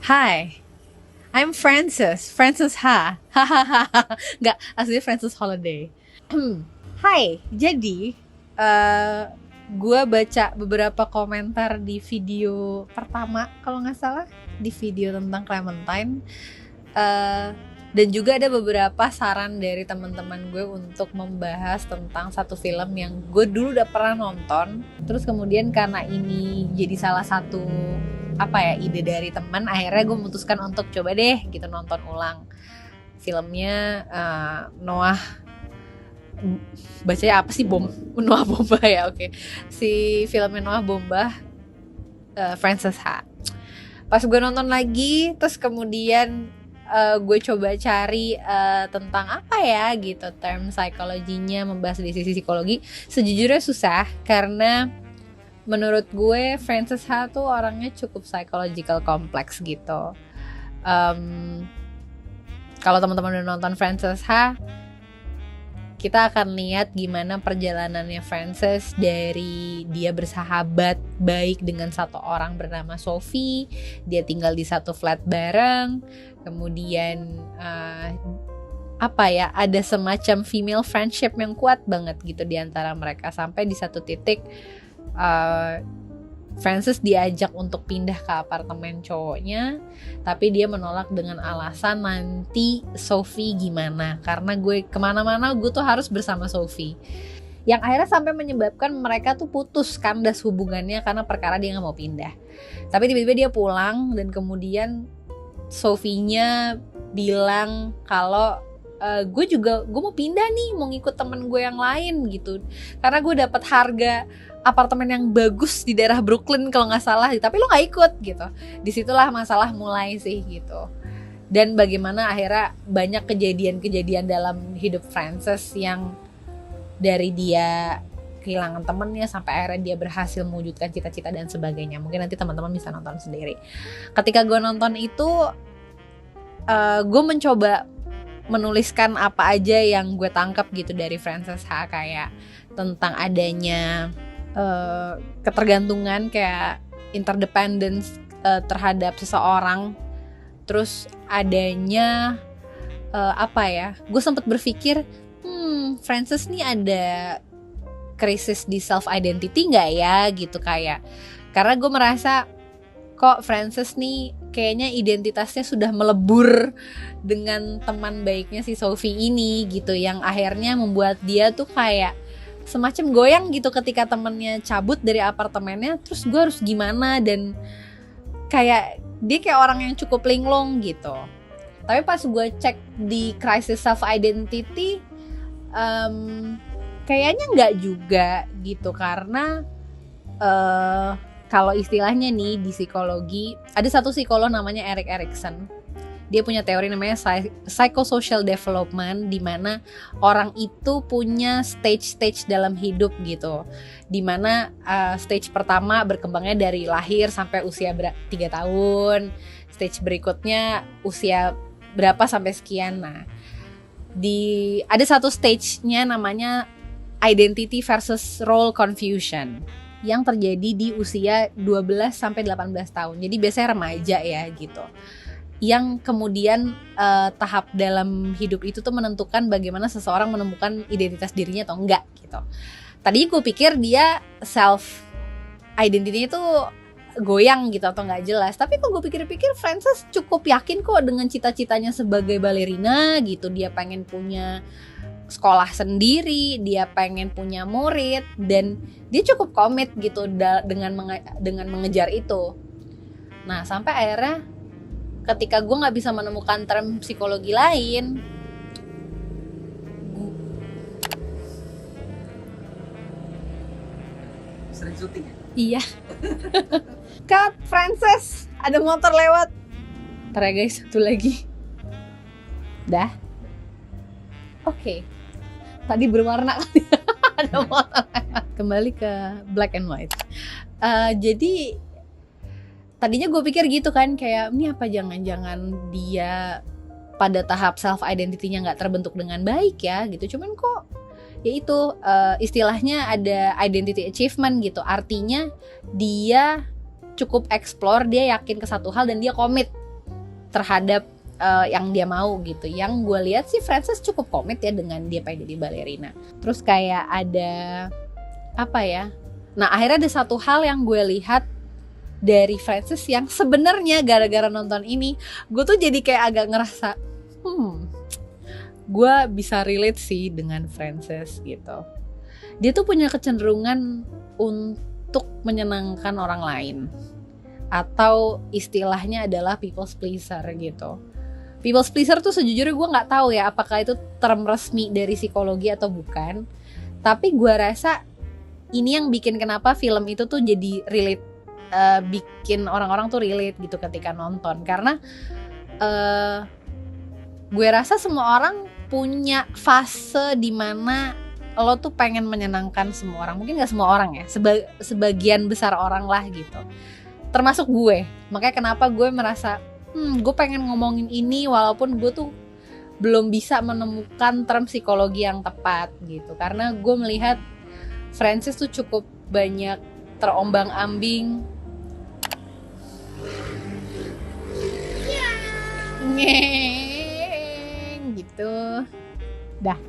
Hi, I'm Frances. Frances Ha. Hahaha. Nggak, asli Frances Holiday. Hai, jadi gue baca beberapa komentar di video pertama kalau nggak salah, di video tentang Clementine. Dan juga ada beberapa saran dari teman-teman gue untuk membahas tentang satu film yang gue dulu udah pernah nonton. Terus kemudian karena ini jadi salah satu ide dari teman, akhirnya gue memutuskan untuk coba deh gitu nonton ulang filmnya. Noah, bacanya apa sih, Noah Bombah ya, oke. Si filmnya Noah Bombah, Frances Ha. Pas gue nonton lagi, terus kemudian gue coba cari tentang apa ya gitu term psikologinya, membahas dari sisi psikologi. Sejujurnya susah karena menurut gue Frances Ha tuh orangnya cukup psychological complex gitu. Kalau teman-teman udah nonton Frances Ha, kita akan lihat gimana perjalanannya Frances dari dia bersahabat baik dengan satu orang bernama Sophie, dia tinggal di satu flat bareng, kemudian ada semacam female friendship yang kuat banget gitu di antara mereka, sampai di satu titik Frances diajak untuk pindah ke apartemen cowoknya, tapi dia menolak dengan alasan nanti Sophie gimana, karena gue kemana-mana gue tuh harus bersama Sophie, yang akhirnya sampai menyebabkan mereka tuh putus, kandas hubungannya karena perkara dia gak mau pindah. Tapi tiba-tiba dia pulang dan kemudian Sophie-nya bilang kalau gue mau pindah nih, mau ngikut temen gue yang lain gitu, karena gue dapat harga apartemen yang bagus di daerah Brooklyn kalau nggak salah, tapi lo nggak ikut gitu. Disitulah masalah mulai sih gitu. Dan bagaimana akhirnya banyak kejadian-kejadian dalam hidup Frances yang dari dia kehilangan temennya sampai akhirnya dia berhasil mewujudkan cita-cita dan sebagainya. Mungkin nanti teman-teman bisa nonton sendiri. Ketika gue nonton itu, gue mencoba menuliskan apa aja yang gue tangkap gitu dari Frances Ha, kayak tentang adanya ketergantungan, kayak interdependence terhadap seseorang. Terus adanya gue sempat berpikir Frances nih ada krisis di self identity nggak ya gitu, kayak karena gue merasa kok Frances nih kayaknya identitasnya sudah melebur dengan teman baiknya si Sophie ini gitu, yang akhirnya membuat dia tuh kayak semacam goyang gitu ketika temennya cabut dari apartemennya. Terus gue harus gimana, dan kayak dia kayak orang yang cukup linglung gitu. Tapi pas gue cek di crisis self identity, kayaknya nggak juga gitu, karena kalau istilahnya nih di psikologi, ada satu psikolog namanya Erik Erikson. Dia punya teori namanya psychosocial development, di mana orang itu punya stage-stage dalam hidup gitu. Di mana stage pertama berkembangnya dari lahir sampai usia 3 tahun. Stage berikutnya usia berapa sampai sekian. Nah, ada satu stage-nya namanya identity versus role confusion yang terjadi di usia 12 sampai 18 tahun. Jadi biasanya remaja ya gitu. Yang kemudian tahap dalam hidup itu tuh menentukan bagaimana seseorang menemukan identitas dirinya atau enggak gitu. Tadinya gue pikir dia self identity-nya itu goyang gitu atau enggak jelas, tapi kok gue pikir-pikir Frances cukup yakin kok dengan cita-citanya sebagai balerina gitu. Dia pengen punya sekolah sendiri, dia pengen punya murid, dan dia cukup komit gitu dengan mengejar itu. Nah, sampai akhirnya ketika gue nggak bisa menemukan term psikologi lain, sering syuting ya? Iya. Cut, Frances, ada motor lewat. Ntar ya guys, satu lagi. Dah. Oke. Tadi berwarna kali. Ada motor lewat. Kembali ke black and white. Jadi tadinya gue pikir gitu kan, kayak ini apa jangan-jangan dia pada tahap self identity-nya nggak terbentuk dengan baik ya gitu. Cuman kok ya itu istilahnya ada identity achievement gitu. Artinya dia cukup explore, dia yakin ke satu hal dan dia komit terhadap yang dia mau gitu. Yang gue lihat sih Frances cukup komit ya dengan dia pengen jadi balerina. Terus kayak ada apa ya? Nah akhirnya ada satu hal yang gue lihat dari Frances yang sebenarnya gara-gara nonton ini gue tuh jadi kayak agak ngerasa gue bisa relate sih dengan Frances gitu. Dia tuh punya kecenderungan untuk menyenangkan orang lain, atau istilahnya adalah people's pleaser gitu. People's pleaser tuh sejujurnya gue nggak tahu ya apakah itu term resmi dari psikologi atau bukan. Tapi gue rasa ini yang bikin kenapa film itu tuh jadi relate, bikin orang-orang tuh relate gitu ketika nonton. Karena gue rasa semua orang punya fase dimana lo tuh pengen menyenangkan semua orang. Mungkin gak semua orang ya, sebagian besar orang lah gitu, termasuk gue. Makanya kenapa gue merasa gue pengen ngomongin ini walaupun gue tuh belum bisa menemukan term psikologi yang tepat gitu. Karena gue melihat Frances tuh cukup banyak terombang-ambing, gitu. Dah.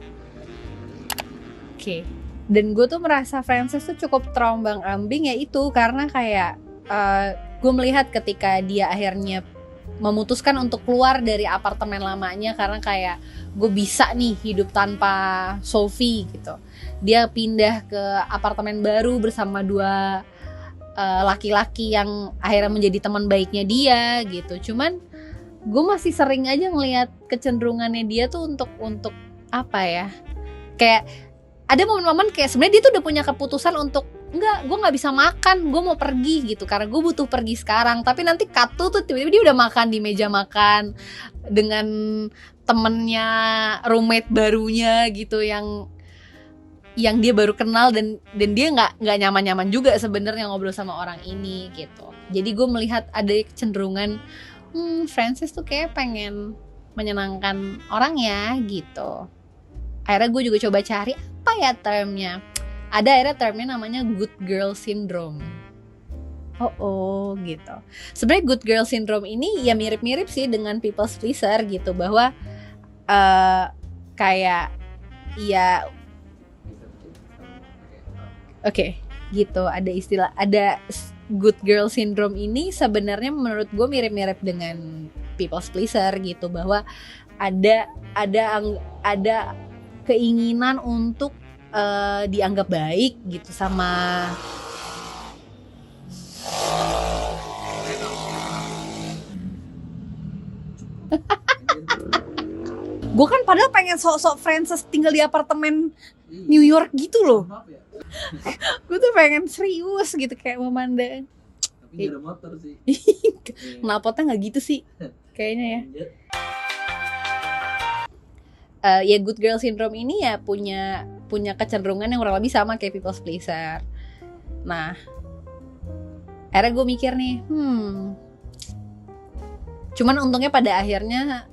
Oke. Dan gue tuh merasa Frances tuh cukup terombang-ambing ya itu karena kayak gue melihat ketika dia akhirnya memutuskan untuk keluar dari apartemen lamanya karena kayak gue bisa nih hidup tanpa Sophie gitu. Dia pindah ke apartemen baru bersama dua laki-laki yang akhirnya menjadi teman baiknya dia gitu. Cuman gue masih sering aja ngelihat kecenderungannya dia tuh untuk apa ya, kayak ada momen-momen kayak sebenarnya dia tuh udah punya keputusan untuk enggak, gue nggak bisa makan, gue mau pergi gitu karena gue butuh pergi sekarang. Tapi nanti Katu tuh tiba-tiba dia udah makan di meja makan dengan temennya, roommate barunya gitu yang dia baru kenal dan dia nggak nyaman-nyaman juga sebenarnya ngobrol sama orang ini gitu. Jadi gue melihat ada kecenderungan Frances tuh kayak pengen menyenangkan orang ya gitu. Akhirnya gue juga coba cari apa ya termnya. Ada akhirnya termnya namanya good girl syndrome. Gitu. Sebenarnya good girl syndrome ini ya mirip-mirip sih dengan people's pleaser gitu, bahwa kayak ya gitu, ada istilah, ada good girl syndrome ini sebenarnya menurut gue mirip-mirip dengan people's pleaser gitu, bahwa ada keinginan untuk dianggap baik gitu sama gue kan padahal pengen sok-sok Frances tinggal di apartemen New York gitu loh. Gue tuh pengen serius gitu kayak memandang. Tapi gak ada motor sih. Knalpotnya nggak gitu sih kayaknya ya. Ya good girl syndrome ini ya punya kecenderungan yang kurang lebih sama kayak people's pleaser. Nah, akhirnya gue mikir nih, cuman untungnya pada akhirnya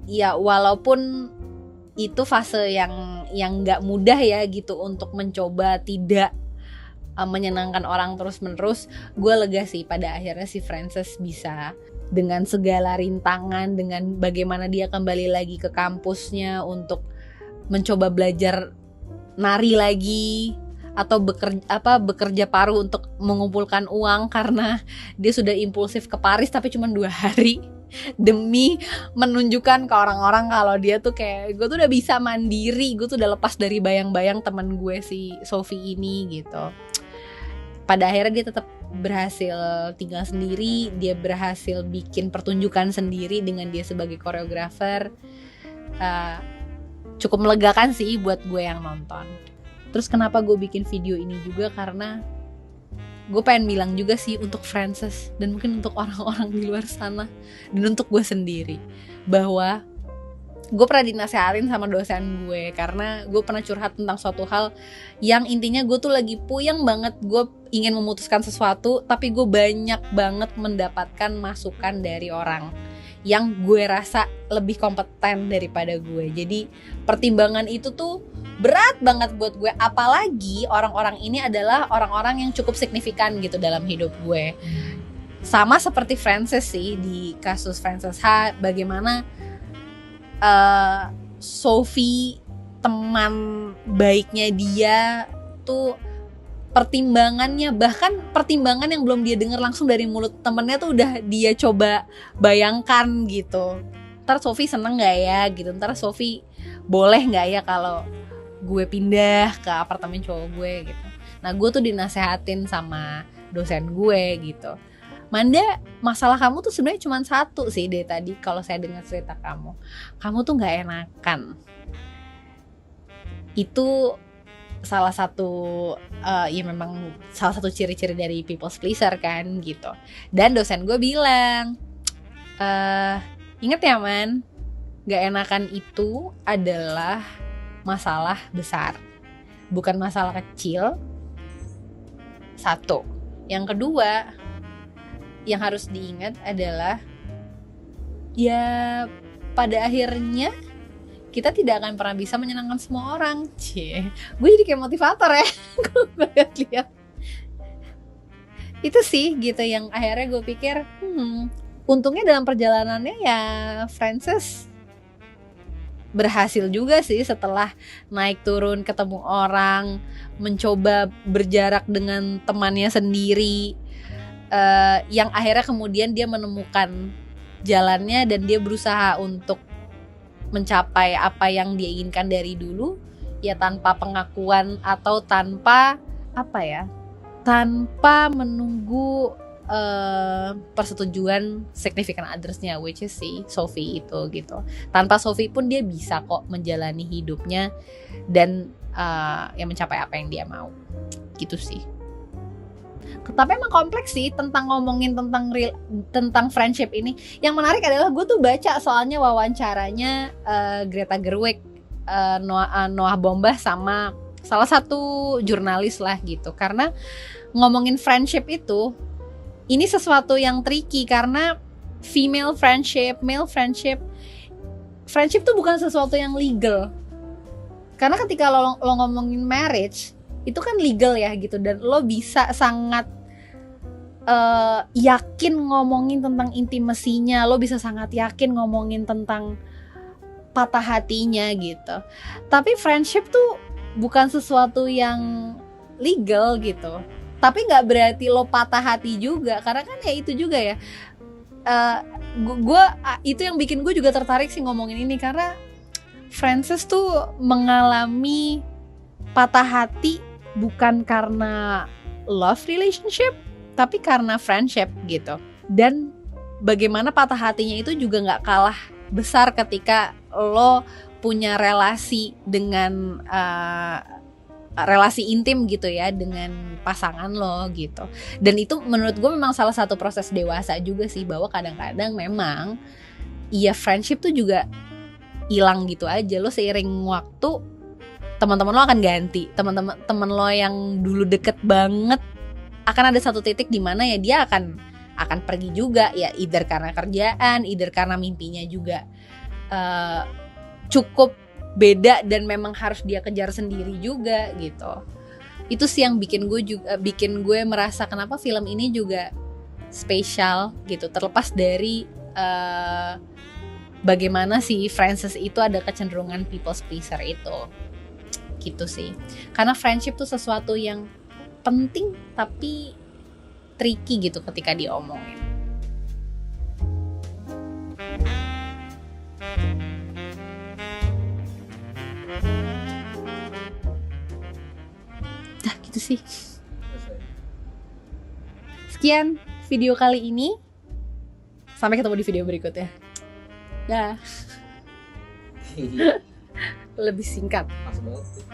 ya walaupun itu fase yang nggak mudah ya gitu untuk mencoba tidak menyenangkan orang terus-menerus, gue lega sih pada akhirnya si Frances bisa dengan segala rintangan, dengan bagaimana dia kembali lagi ke kampusnya untuk mencoba belajar nari lagi atau bekerja paruh untuk mengumpulkan uang karena dia sudah impulsif ke Paris tapi cuma 2 hari demi menunjukkan ke orang-orang kalau dia tuh kayak gue tuh udah bisa mandiri, gue tuh udah lepas dari bayang-bayang teman gue si Sophie ini gitu. Pada akhirnya dia tetap berhasil tinggal sendiri, dia berhasil bikin pertunjukan sendiri dengan dia sebagai koreografer. Cukup melegakan sih buat gue yang nonton. Terus kenapa gue bikin video ini juga karena gue pengen bilang juga sih untuk Frances dan mungkin untuk orang-orang di luar sana dan untuk gue sendiri, bahwa gue pernah dinasehatin sama dosen gue karena gue pernah curhat tentang suatu hal yang intinya gue tuh lagi puyeng banget, gue ingin memutuskan sesuatu tapi gue banyak banget mendapatkan masukan dari orang yang gue rasa lebih kompeten daripada gue. Jadi pertimbangan itu tuh berat banget buat gue, apalagi orang-orang ini adalah orang-orang yang cukup signifikan gitu dalam hidup gue. sama seperti Frances sih, di kasus Frances H, bagaimana Sophie, teman baiknya dia tuh, pertimbangannya, bahkan pertimbangan yang belum dia dengar langsung dari mulut temennya tuh udah dia coba bayangkan gitu. Ntar Sophie seneng gak ya gitu, ntar Sophie boleh gak ya kalau gue pindah ke apartemen cowok gue gitu. Nah gue tuh dinasehatin sama dosen gue gitu, Manda, masalah kamu tuh sebenarnya cuma satu sih deh tadi kalau saya dengar cerita kamu tuh gak enakan. Itu salah satu ya memang salah satu ciri-ciri dari people pleaser kan gitu. Dan dosen gue bilang, inget ya man, gak enakan itu adalah masalah besar, bukan masalah kecil. Satu. Yang kedua yang harus diingat adalah ya pada akhirnya kita tidak akan pernah bisa menyenangkan semua orang. Cie, gue jadi kayak motivator ya. Gue banget lihat. Itu sih gitu yang akhirnya gue pikir, untungnya dalam perjalanannya ya Frances berhasil juga sih setelah naik turun ketemu orang, mencoba berjarak dengan temannya sendiri, yang akhirnya kemudian dia menemukan jalannya dan dia berusaha untuk mencapai apa yang dia inginkan dari dulu, ya tanpa pengakuan atau tanpa tanpa menunggu persetujuan significant others-nya, which is si Sophie itu gitu. Tanpa Sophie pun dia bisa kok menjalani hidupnya dan ya mencapai apa yang dia mau gitu sih. Tapi emang kompleks sih tentang ngomongin tentang friendship ini. Yang menarik adalah gue tuh baca soalnya wawancaranya Greta Gerwig, Noah Baumbach sama salah satu jurnalis lah gitu. Karena ngomongin friendship itu, ini sesuatu yang tricky karena female friendship, male friendship tuh bukan sesuatu yang legal. Karena ketika lo ngomongin marriage, itu kan legal ya gitu, dan lo bisa sangat yakin ngomongin tentang intimasinya, lo bisa sangat yakin ngomongin tentang patah hatinya gitu. Tapi friendship tuh bukan sesuatu yang legal gitu. Tapi nggak berarti lo patah hati juga, karena kan ya itu juga ya. Gue itu yang bikin gue juga tertarik sih ngomongin ini, karena Frances tuh mengalami patah hati bukan karena love relationship, tapi karena friendship gitu. Dan bagaimana patah hatinya itu juga nggak kalah besar ketika lo punya relasi dengan relasi intim gitu ya dengan pasangan lo gitu. Dan itu menurut gue memang salah satu proses dewasa juga sih, bahwa kadang-kadang memang iya friendship tuh juga hilang gitu aja. Lo seiring waktu teman-teman lo akan ganti, teman lo yang dulu deket banget akan ada satu titik di mana ya dia akan pergi juga, ya either karena kerjaan, either karena mimpinya juga cukup beda dan memang harus dia kejar sendiri juga gitu. Itu sih yang bikin gue merasa kenapa film ini juga spesial gitu, terlepas dari bagaimana si Frances itu ada kecenderungan people pleaser itu gitu sih. Karena friendship tuh sesuatu yang penting tapi tricky gitu ketika diomongin. Nah gitu sih. Sekian video kali ini. Sampai ketemu di video berikutnya. Dah. Lebih singkat. Pas banget sih.